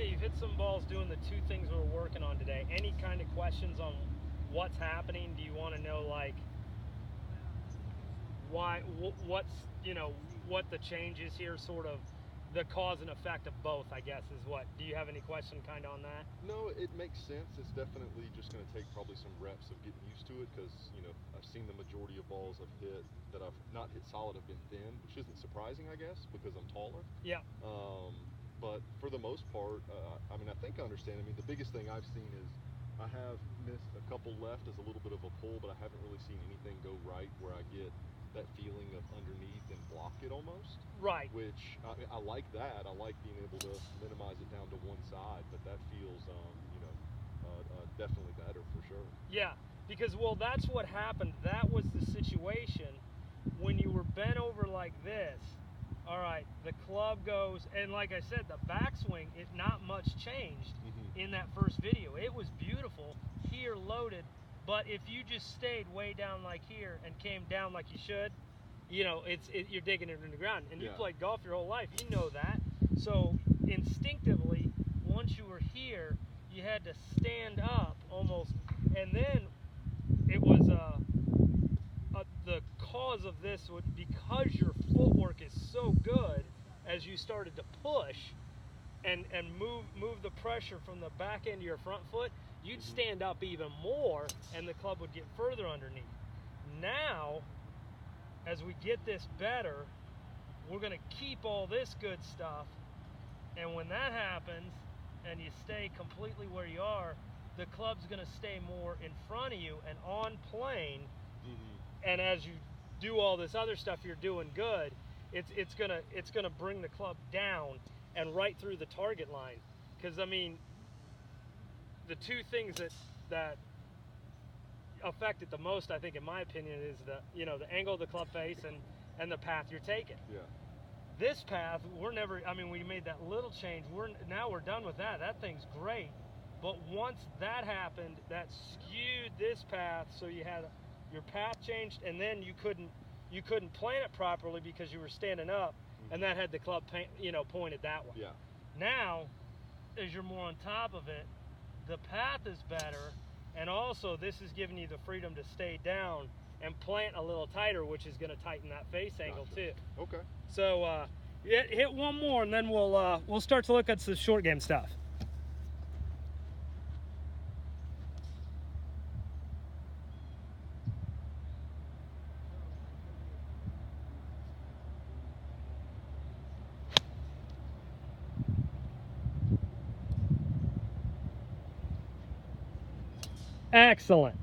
Okay, you've hit some balls doing the two things we're working on today. Any kind of questions on what's happening? Do you want to know, like, why, what's, what the change is here, sort of the cause and effect of both, I guess, is what. Do you have any question kind of on that? No, it makes sense. It's definitely just going to take probably some reps of getting used to it because, I've seen the majority of balls I've hit that I've not hit solid have been thin, which isn't surprising, I guess, because I'm taller. Yeah. But for the most part, I think I understand. The biggest thing I've seen is I have missed a couple left as a little bit of a pull, but I haven't really seen anything go right where I get that feeling of underneath and block it almost. Right. Which I like that. I like being able to minimize it down to one side, but that feels, definitely better for sure. Yeah, because, well, that's what happened. That was the situation when you were bent over like this. All right, the club goes, and like I said, the backswing, not much changed in that first video. It was beautiful here, loaded, but if you just stayed way down like here and came down like you should, you're digging it in the ground. And you played golf your whole life, you know that. So instinctively, once you were here, you had to stand up almost, and then it was the cause of this would, because your footwork is so good, as you started to push and move the pressure from the back end of your front foot, you'd stand up even more and the club would get further underneath. Now, as we get this better, we're going to keep all this good stuff, and when that happens and you stay completely where you are, the club's going to stay more in front of you and on plane. And as you do all this other stuff you're doing good, it's gonna bring the club down and right through the target line. Because the two things that affect it the most, I think, in my opinion, is the angle of the club face and the path you're taking. Yeah. This path, we made that little change. Now we're done with that. That thing's great. But once that happened, that skewed this path, so you had your path changed, and then you couldn't plan it properly because you were standing up, and that had the club pointed that way. Yeah. Now, as you're more on top of it, the path is better, and also this is giving you the freedom to stay down and plant a little tighter, which is going to tighten that face angle too. Okay. So hit one more, and then we'll start to look at some short game stuff. Excellent.